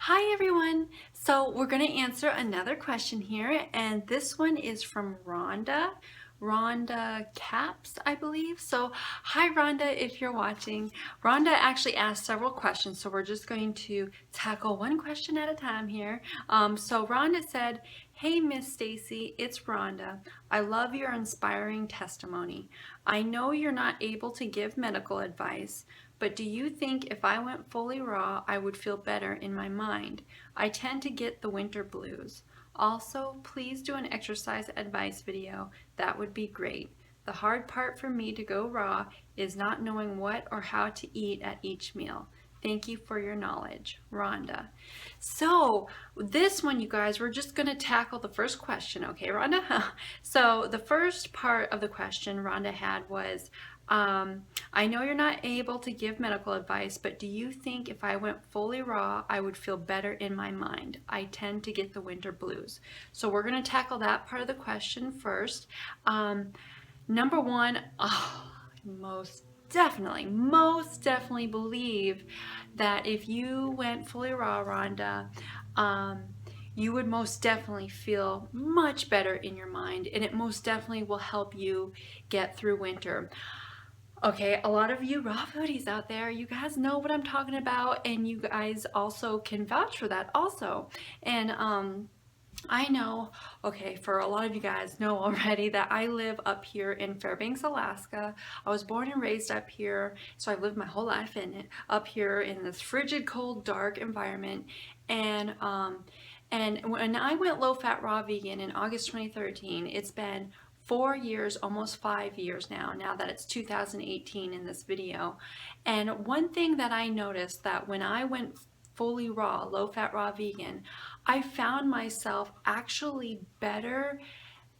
Hi everyone! So we're going to answer another question here, and this one is from Rhonda. Rhonda Caps, I believe. So hi Rhonda, if you're watching. Rhonda actually asked several questions, so we're just going to tackle one question at a time here. So Rhonda said, "Hey Miss Staci, it's Rhonda. I love your inspiring testimony. I know you're not able to give medical advice, but do you think if I went fully raw, I would feel better in my mind? I tend to get the winter blues. Also, please do an exercise advice video. That would be great. The hard part for me to go raw is not knowing what or how to eat at each meal. Thank you for your knowledge, Rhonda." So this one, you guys, we're just going to tackle the first question, okay, Rhonda? So the first part of the question Rhonda had was, I know you're not able to give medical advice, but do you think if I went fully raw, I would feel better in my mind? I tend to get the winter blues. So we're going to tackle that part of the question first. Number one, most definitely believe that if you went fully raw, Rhonda, you would most definitely feel much better in your mind, and it most definitely will help you get through winter. Okay, a lot of you raw foodies out there, you guys know what I'm talking about, and you guys also can vouch for that also. And I know, okay, for a lot of you guys know already that I live up here in Fairbanks, Alaska. I was born and raised up here, so I've lived my whole life in it, up here in this frigid, cold, dark environment. And when I went low-fat raw vegan in August 2013, it's been 4 years, almost 5 years now that it's 2018 in this video. And one thing that I noticed that when I went fully raw, low-fat raw vegan, I found myself actually better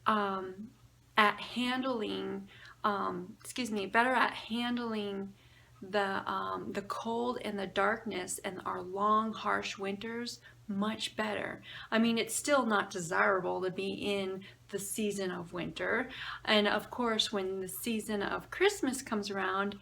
at handling, better at handling the cold and the darkness and our long, harsh winters much better. I mean, it's still not desirable to be in the season of winter. And of course, when the season of Christmas comes around,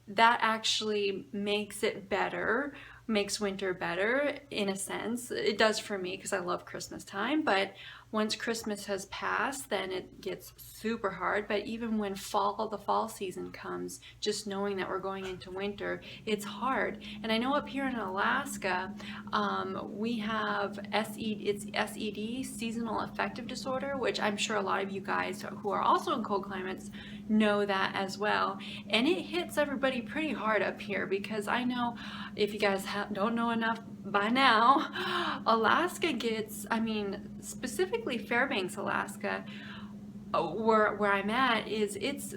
that actually makes it better, makes winter better in a sense. It does for me because I love Christmas time, but once Christmas has passed, then it gets super hard. But even when the fall season comes, just knowing that we're going into winter, it's hard. And I know up here in Alaska, we have it's SED, seasonal affective disorder, which I'm sure a lot of you guys who are also in cold climates know that as well. And it hits everybody pretty hard up here because I know, if you guys don't know enough by now, Alaska gets, I mean, specifically Fairbanks, Alaska, where I'm at,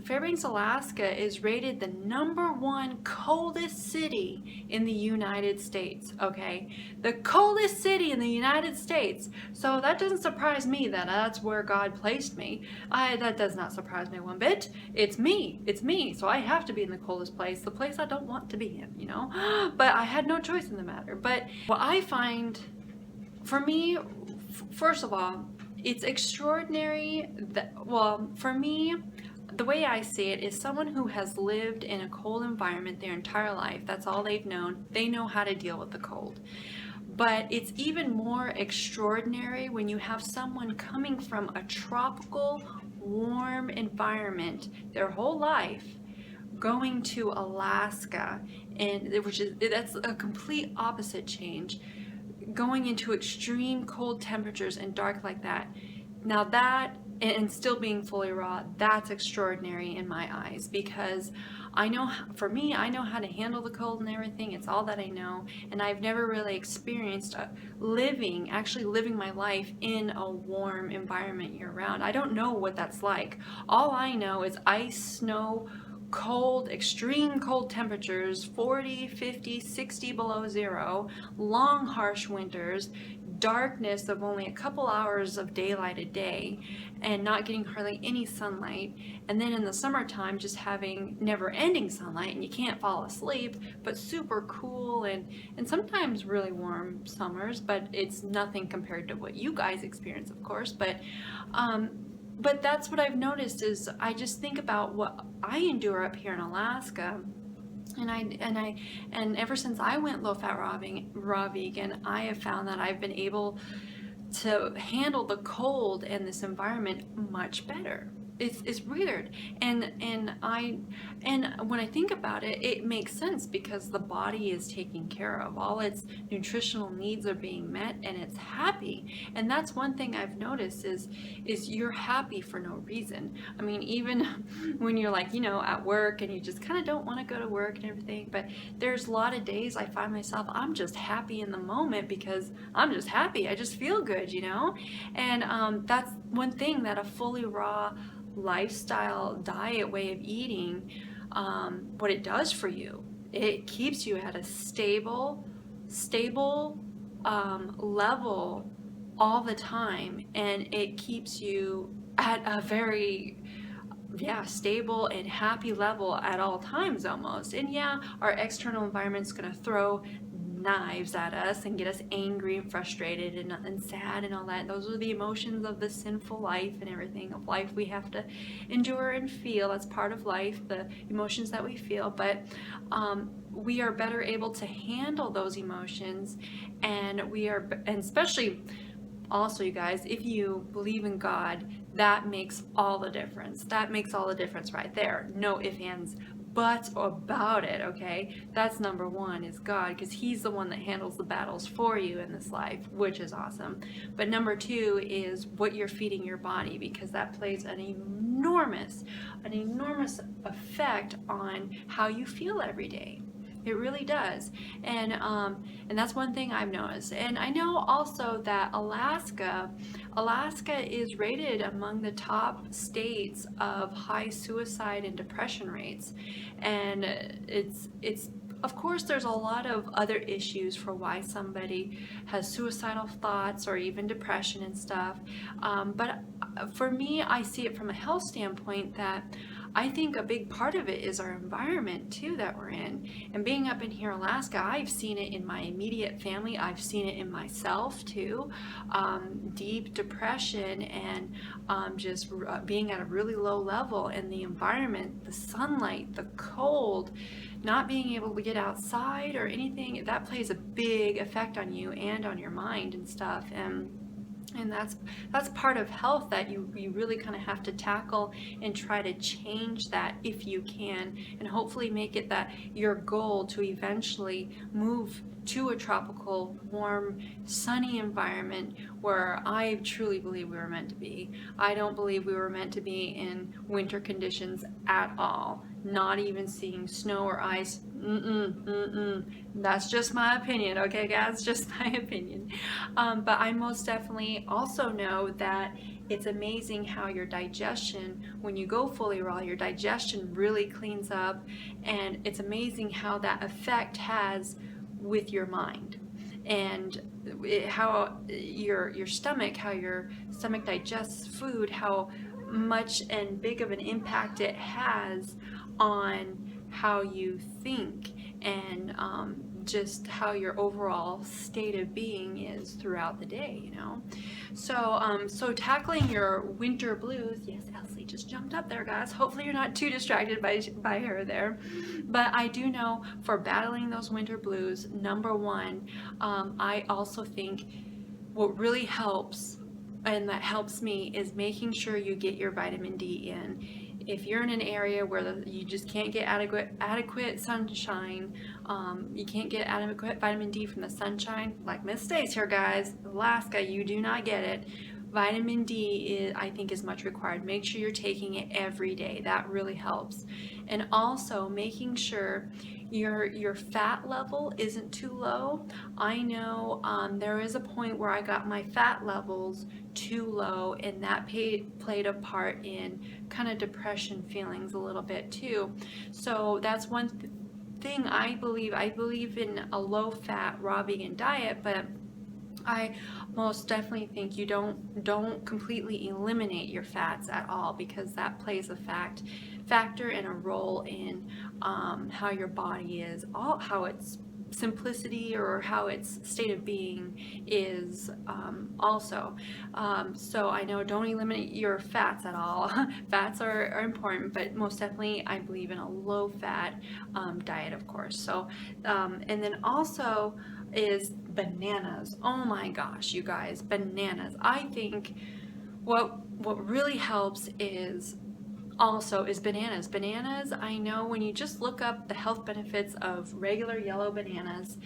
Fairbanks, Alaska is rated the #1 coldest city in the United States, okay? The coldest city in the United States. So that doesn't surprise me that that's where God placed me. That does not surprise me one bit. It's me. So I have to be in the coldest place, the place I don't want to be in, you know? But I had no choice in the matter. But what I find, for me, first of all, it's extraordinary that, well, for me, the way I see it is someone who has lived in a cold environment their entire life. That's all they've known. They know how to deal with the cold. But it's even more extraordinary when you have someone coming from a tropical, warm environment their whole life, going to Alaska, and that's a complete opposite change, going into extreme cold temperatures and dark like that. Now that, and still being fully raw, that's extraordinary in my eyes, because I know, for me, I know how to handle the cold and everything. It's all that I know, and I've never really experienced actually living my life in a warm environment year-round. I don't know what that's like. All I know is ice, snow, cold, extreme cold temperatures, 40, 50, 60 below zero, long harsh winters, darkness of only a couple hours of daylight a day, and not getting hardly any sunlight. And then in the summertime, just having never-ending sunlight, and you can't fall asleep, but super cool and sometimes really warm summers, but it's nothing compared to what you guys experience, of course. But that's what I've noticed is I just think about what I endure up here in Alaska, And ever since I went low fat raw vegan, I have found that I've been able to handle the cold and this environment much better. It's weird, and when I think about it, it makes sense because the body is taken care of. All its nutritional needs are being met, and it's happy. And that's one thing I've noticed is you're happy for no reason. I mean, even when you're like, at work and you just kind of don't want to go to work and everything, but there's a lot of days I find myself, I'm just happy in the moment because I'm just happy. I just feel good, and that's one thing that a fully raw lifestyle diet way of eating, what it does for you, it keeps you at a stable level all the time, and it keeps you at a very stable and happy level at all times almost. And our external environment's going to throw knives at us and get us angry and frustrated and sad and all that. Those are the emotions of the sinful life and everything of life we have to endure and feel. That's part of life, the emotions that we feel. But we are better able to handle those emotions, and especially also, you guys, if you believe in God, that makes all the difference. That makes all the difference right there. No ifs, ands, buts about it, okay? That's number one, is God, because He's the one that handles the battles for you in this life, which is awesome. But number two is what you're feeding your body, because that plays an enormous effect on how you feel every day. It really does. And that's one thing I've noticed. And I know also that Alaska is rated among the top states of high suicide and depression rates. And it's of course, there's a lot of other issues for why somebody has suicidal thoughts or even depression and stuff. But for me, I see it from a health standpoint that I think a big part of it is our environment too that we're in. And being up in here, Alaska, I've seen it in my immediate family. I've seen it in myself too. Deep depression and just being at a really low level, and the environment, the sunlight, the cold, not being able to get outside or anything, that plays a big effect on you and on your mind and stuff. And that's part of health that you really kind of have to tackle and try to change that if you can, and hopefully make it that your goal to eventually move to a tropical, warm, sunny environment where I truly believe we were meant to be. I don't believe we were meant to be in winter conditions at all, not even seeing snow or ice. That's just my opinion, okay guys, just my opinion. But I most definitely also know that it's amazing how your digestion, when you go fully raw, your digestion really cleans up, and it's amazing how that effect has with your mind, and how your stomach digests food, how much and big of an impact it has on how you think, and just how your overall state of being is throughout the day, So tackling your winter blues, yes, Elsie just jumped up there, guys. Hopefully you're not too distracted by her there. But I do know for battling those winter blues, number one, I also think what really helps, and that helps me, is making sure you get your vitamin D in. If you're in an area where you just can't get adequate sunshine, you can't get adequate vitamin D from the sunshine, like Miss Stace here, guys, Alaska, you do not get it. Vitamin D, I think, is much required. Make sure you're taking it every day. That really helps. And also making sure your fat level isn't too low. I know there is a point where I got my fat levels too low, and that played a part in kind of depression feelings a little bit too. So that's one thing I believe in a low fat raw vegan diet, but I most definitely think you don't completely eliminate your fats at all, because that plays a factor and a role in how your body is, how it's simplicity or how its state of being is also. So I know don't eliminate your fats at all. Fats are important, but most definitely I believe in a low-fat diet, of course. So and then also is bananas. Oh my gosh, you guys, bananas. I think what really helps is bananas. Bananas, I know when you just look up the health benefits of regular yellow bananas,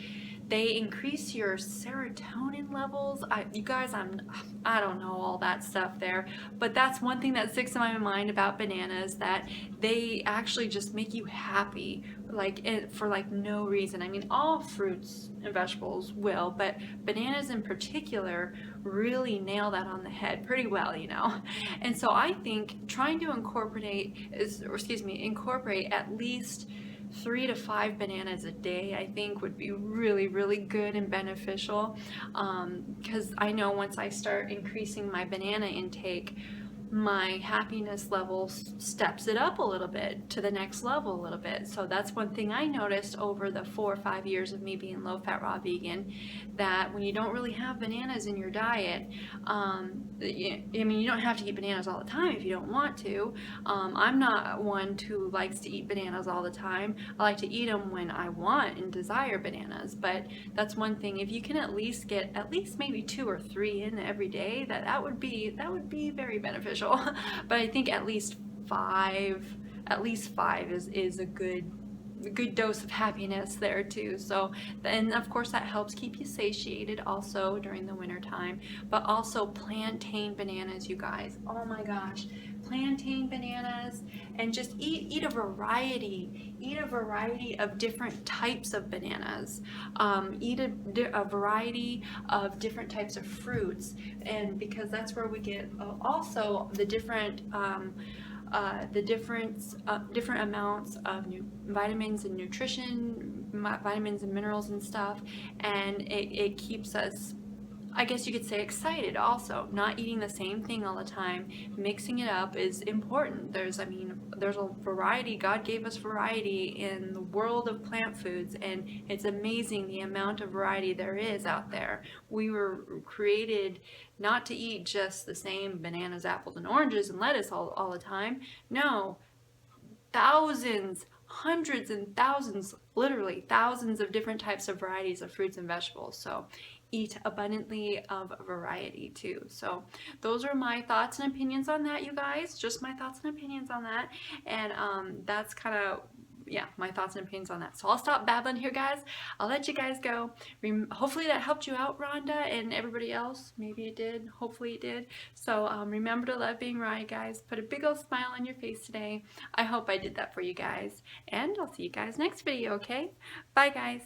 they increase your serotonin levels. You guys, I don't know all that stuff there, but that's one thing that sticks in my mind about bananas, that they actually just make you happy, like for like no reason. I mean, all fruits and vegetables will, but bananas in particular really nail that on the head pretty well, you know. And so I think trying to incorporate at least 3 to 5 bananas a day, I think would be really, really good and beneficial, because I know once I start increasing my banana intake, my happiness level steps it up a little bit to the next level a little bit. So that's one thing I noticed over the 4 or 5 years of me being low-fat raw vegan, that when you don't really have bananas in your diet, I mean, you don't have to eat bananas all the time if you don't want to. I'm not one who likes to eat bananas all the time. I like to eat them when I want and desire bananas, but that's one thing. If you can at least get at least maybe 2 or 3 in every day, that would be very beneficial. But I think at least five is a good dose of happiness there too. So, and of course that helps keep you satiated also during the winter time. But also plantain bananas, you guys. Oh my gosh, plantain bananas, and just eat a variety. Eat a variety of different types of bananas. Eat a variety of different types of fruits, and because that's where we get also the different different amounts of vitamins and nutrition, vitamins and minerals and stuff, and it keeps us, I guess you could say, excited also. Not eating the same thing all the time, mixing it up is important. There's a variety. God gave us variety in the world of plant foods, and it's amazing the amount of variety there is out there. We were created not to eat just the same bananas, apples, and oranges and lettuce all the time. No, thousands, hundreds and thousands, literally thousands of different types of varieties of fruits and vegetables. So eat abundantly of variety too. So those are my thoughts and opinions on that, you guys. Just my thoughts and opinions on that. And that's kind of, yeah, my thoughts and opinions on that. So I'll stop babbling here, guys. I'll let you guys go. Hopefully that helped you out, Rhonda, and everybody else. Maybe it did. Hopefully it did. So remember to love being raw, you guys. Put a big old smile on your face today. I hope I did that for you guys. And I'll see you guys next video, okay? Bye, guys.